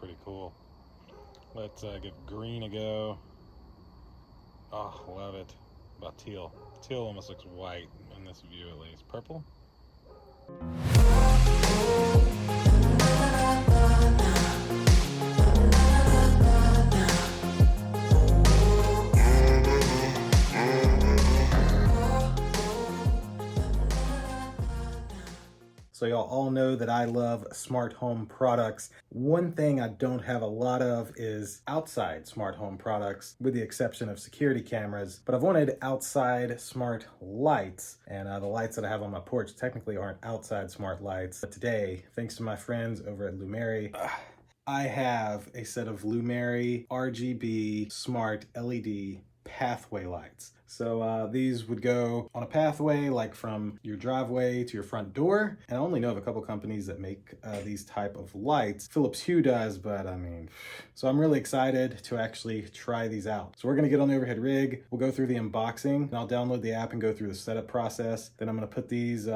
pretty cool. Let's give green a go. Oh, love it. About teal. Teal almost looks white in this view at least. Purple? So y'all all know that I love smart home products. One thing I don't have a lot of is outside smart home products, with the exception of security cameras. But I've wanted outside smart lights, and the lights that I have on my porch technically aren't outside smart lights. But today, thanks to my friends over at Lumary, I have a set of Lumary RGB Smart LED Pathway Lights. So these would go on a pathway, like from your driveway to your front door. And I only know of a couple companies that make these type of lights. Philips Hue does, but I mean, so I'm really excited to actually try these out. So we're gonna get on the overhead rig. We'll go through the unboxing, and I'll download the app and go through the setup process. Then I'm gonna put these in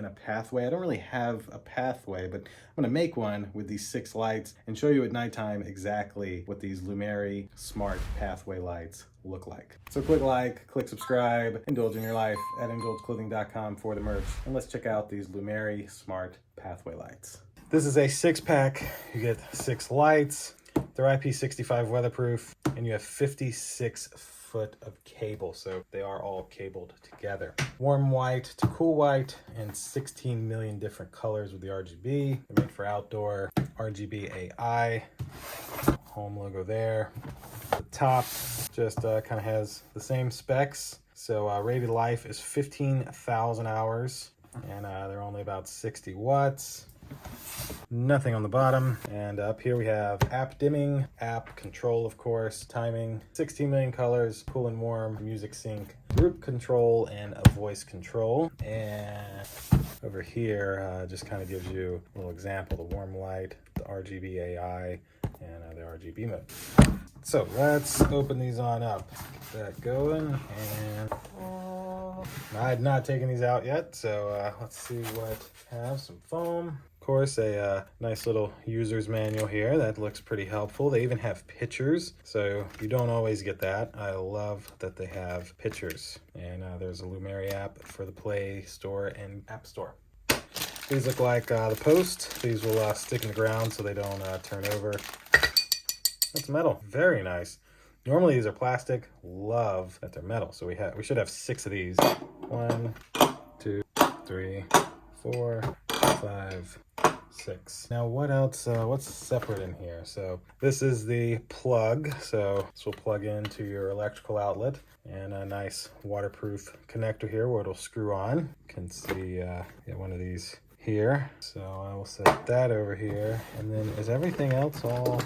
a pathway. I don't really have a pathway, but I'm gonna make one with these 6 lights and show you at nighttime exactly what these Lumary Smart Pathway Lights look like. So click like, click subscribe, indulge in your life at indulgeclothing.com for the merch. And let's check out these Lumary Smart Pathway Lights. This is a 6-pack. You get 6 lights. They're IP65 weatherproof, and you have 56 foot of cable, so they are all cabled together. Warm white to cool white, and 16 million different colors with the RGB. They're made for outdoor. RGB AI. Home logo there. The top just kind of has the same specs. So rated life is 15,000 hours, and they're only about 60 watts. Nothing on the bottom. And up here we have app dimming, app control, of course, timing, 16 million colors, cool and warm, music sync, group control, and a voice control. And over here just kind of gives you a little example: the warm light, the RGB AI, and the RGB mode. So let's open these on up. Get that going. And I had not taken these out yet, so let's see what I have. Some foam. Of course, a nice little user's manual here. That looks pretty helpful. They even have pictures, so you don't always get that. I love that they have pictures. And there's a Lumary app for the Play Store and App Store. These look like the post. These will stick in the ground so they don't turn over. That's metal. Very nice. Normally these are plastic. Love that they're metal. So we should have 6 of these. 1, 2, 3, 4, 5, 6. Now what else? What's separate in here? So this is the plug. So this will plug into your electrical outlet, and a nice waterproof connector here where it'll screw on. You can see get one of these here. So I will set that over here. And then is everything else all...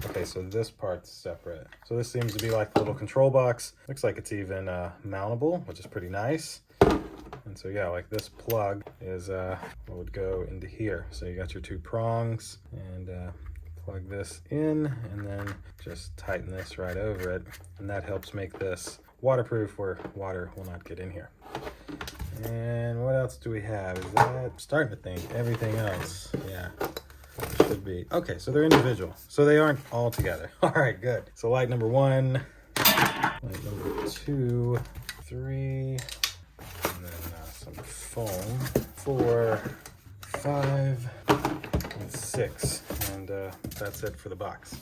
Okay, so this part's separate. So this seems to be like the little control box. Looks like it's even mountable, which is pretty nice. And so yeah, like this plug is what would go into here. So you got your 2 prongs, and plug this in, and then just tighten this right over it. And that helps make this waterproof, where water will not get in here. And what else do we have? Is that... I'm starting to think everything else. Yeah. Should be. Okay, so they're individual. So they aren't all together. All right, good. So light number 1, light number 2, 3, and then some foam, 4, 5, and 6. And that's it for the box.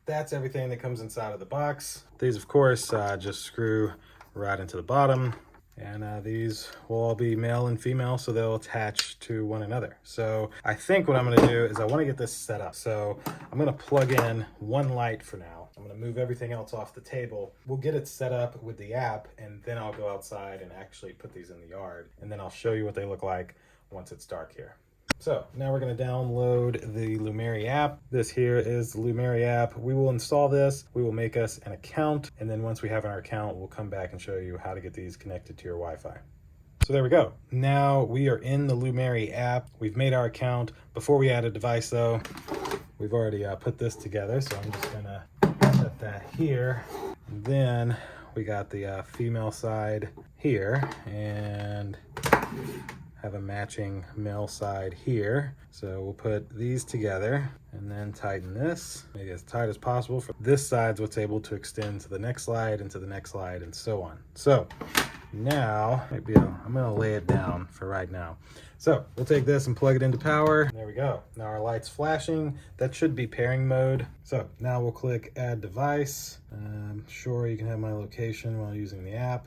That's everything that comes inside of the box. These, of course, just screw right into the bottom, and these will all be male and female, so they'll attach to one another. So I think what I'm going to do is I want to get this set up. So I'm going to plug in 1 light for now. I'm going to move everything else off the table. We'll get it set up with the app, and then I'll go outside and actually put these in the yard, and then I'll show you what they look like once it's dark here. So now we're going to download the Lumary app. This here is the Lumary app. We will install this. We will make us an account. And then once we have our account, we'll come back and show you how to get these connected to your Wi-Fi. So there we go. Now we are in the Lumary app. We've made our account. Before we add a device though, we've already put this together. So I'm just going to set that here. And then we got the female side here and have a matching male side here. So we'll put these together and then tighten this, make it as tight as possible. For this side's what's able to extend to the next slide and to the next slide and so on. So now, I'm gonna lay it down for right now. So we'll take this and plug it into power. There we go. Now our light's flashing. That should be pairing mode. So now we'll click add device. Sure, you can have my location while using the app.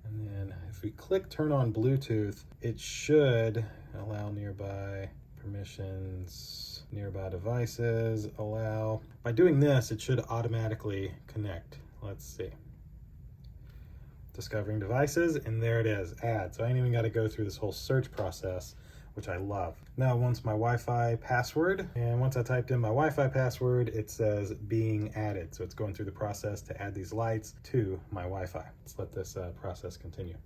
And then if we click turn on Bluetooth, it should allow nearby permissions, nearby devices, allow. By doing this, it should automatically connect. Let's see. Discovering devices, and there it is, add. So I ain't even got to go through this whole search process, which I love. Now once my Wi-Fi password, and once I typed in my Wi-Fi password, it says being added. So it's going through the process to add these lights to my Wi-Fi. Let's let this process continue.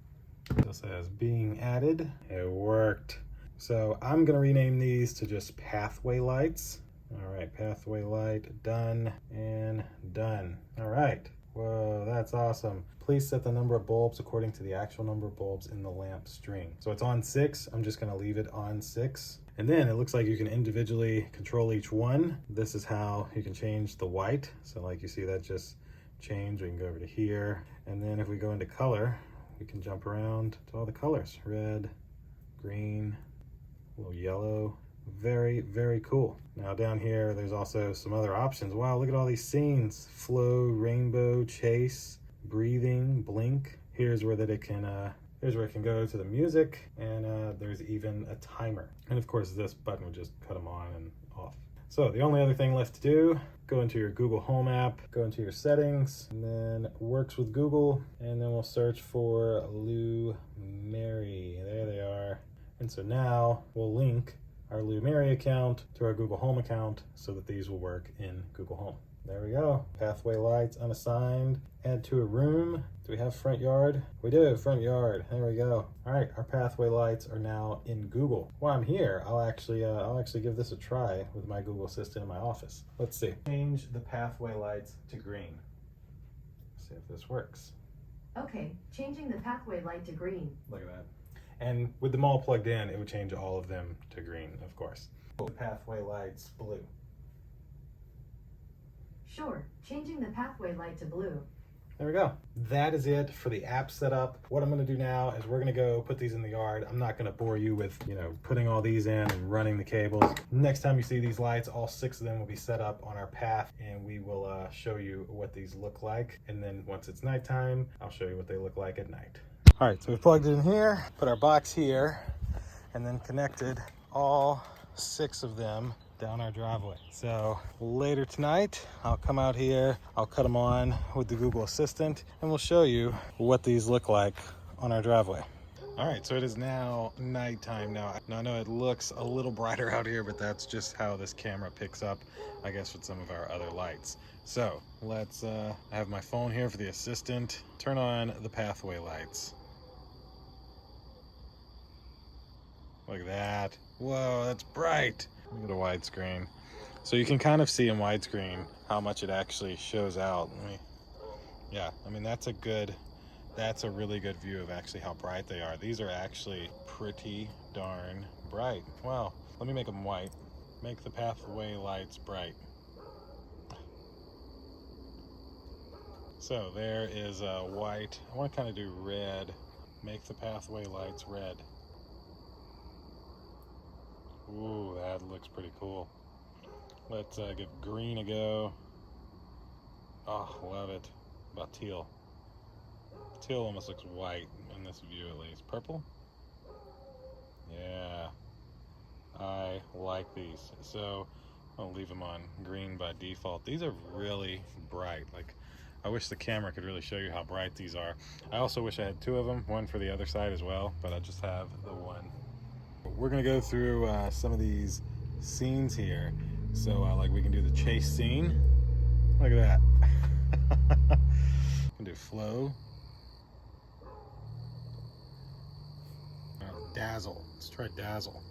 So it says being added. It worked. So I'm gonna rename these to just Pathway Lights. All right, Pathway Light, done and done. All right. Whoa, that's awesome. Please set the number of bulbs according to the actual number of bulbs in the lamp string. So it's on 6. I'm just gonna leave it on 6. And then it looks like you can individually control each one. This is how you can change the white. So like you see that just changed. We can go over to here. And then if we go into color, we can jump around to all the colors. Red, green, a little yellow. Very, very cool. Now down here, there's also some other options. Wow, look at all these scenes. Flow, rainbow, chase, breathing, blink. Here's where it can go to the music, and there's even a timer. And of course, this button would just cut them on and off. So the only other thing left to do, go into your Google Home app, go into your settings, and then works with Google, and then we'll search for Lumary. There they are. And so now we'll link our Lumary account to our Google Home account so that these will work in Google Home. There we go. Pathway lights unassigned. Add to a room. Do we have front yard? We do, front yard. There we go. All right, our pathway lights are now in Google. While I'm here, I'll actually give this a try with my Google Assistant in my office. Let's see. Change the pathway lights to green. See if this works. Okay, changing the pathway light to green. Look at that. And with them all plugged in, it would change all of them to green, of course. The pathway lights blue. Sure, changing the pathway light to blue. There we go. That is it for the app setup. What I'm gonna do now is we're gonna go put these in the yard. I'm not gonna bore you with, putting all these in and running the cables. Next time you see these lights, all 6 of them will be set up on our path, and we will show you what these look like. And then once it's nighttime, I'll show you what they look like at night. All right, so we plugged it in here, put our box here, and then connected all 6 of them down our driveway. So later tonight, I'll come out here, I'll cut them on with the Google Assistant, and we'll show you what these look like on our driveway. All right, so it is now nighttime now. Now I know it looks a little brighter out here, but that's just how this camera picks up, I guess, with some of our other lights. So let's have my phone here for the assistant. Turn on the pathway lights. Look at that. Whoa, that's bright. Look at a widescreen. So you can kind of see in widescreen how much it actually shows out. Yeah, I mean, that's a really good view of actually how bright they are. These are actually pretty darn bright. Wow, let me make them white. Make the pathway lights bright. So there is a white. I want to kind of do red. Make the pathway lights red. Ooh, that looks pretty cool. Let's give green a go. Oh, love it. About teal. Teal almost looks white in this view at least. Purple? Yeah. I like these. So I'll leave them on green by default. These are really bright. Like, I wish the camera could really show you how bright these are. I also wish I had 2 of them, one for the other side as well, but I just have the one. We're gonna go through some of these scenes here. So like we can do the chase scene. Look at that. We can do flow. Dazzle. Let's try dazzle.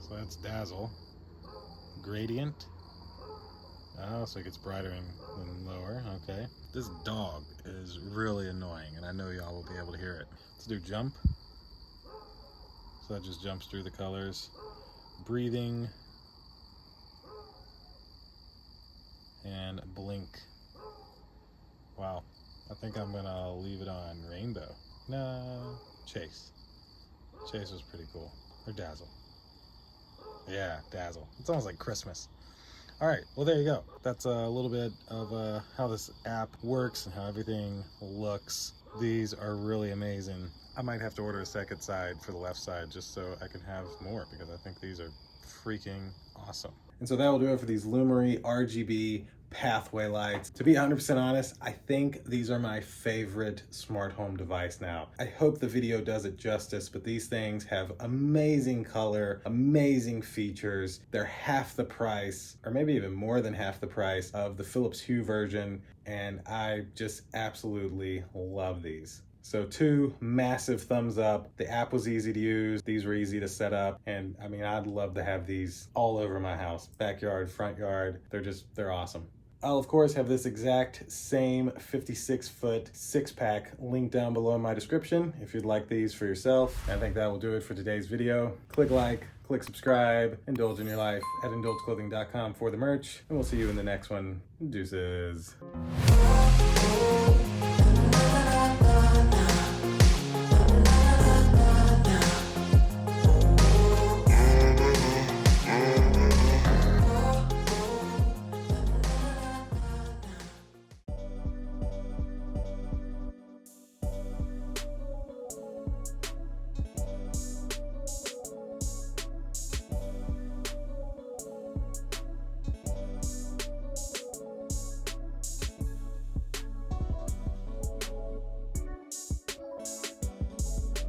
So that's dazzle. Gradient. Oh, so it gets brighter and lower. Okay. This dog is really annoying, and I know y'all will be able to hear it. Let's do jump. So that just jumps through the colors. Breathing. And blink. Wow. I think I'm gonna leave it on rainbow. No. Chase. Chase was pretty cool. Or dazzle. Yeah, dazzle. It's almost like Christmas. All right, well, there you go. That's a little bit of how this app works and how everything looks. These are really amazing. I might have to order a second side for the left side just so I can have more, because I think these are freaking awesome. And so that will do it for these Lumary RGB Pathway Lights. To be 100% honest, I think these are my favorite smart home device now. I hope the video does it justice, but these things have amazing color, amazing features. They're half the price, or maybe even more than half the price of the Philips Hue version, and I just absolutely love these. So 2 massive thumbs up. The app was easy to use. These were easy to set up. And I mean, I'd love to have these all over my house, backyard, front yard. They're awesome. I'll of course have this exact same 56-foot 6-pack linked down below in my description if you'd like these for yourself. I think that will do it for today's video. Click like, click subscribe, indulge in your life at indulgeclothing.com for the merch, and we'll see you in the next one. Deuces.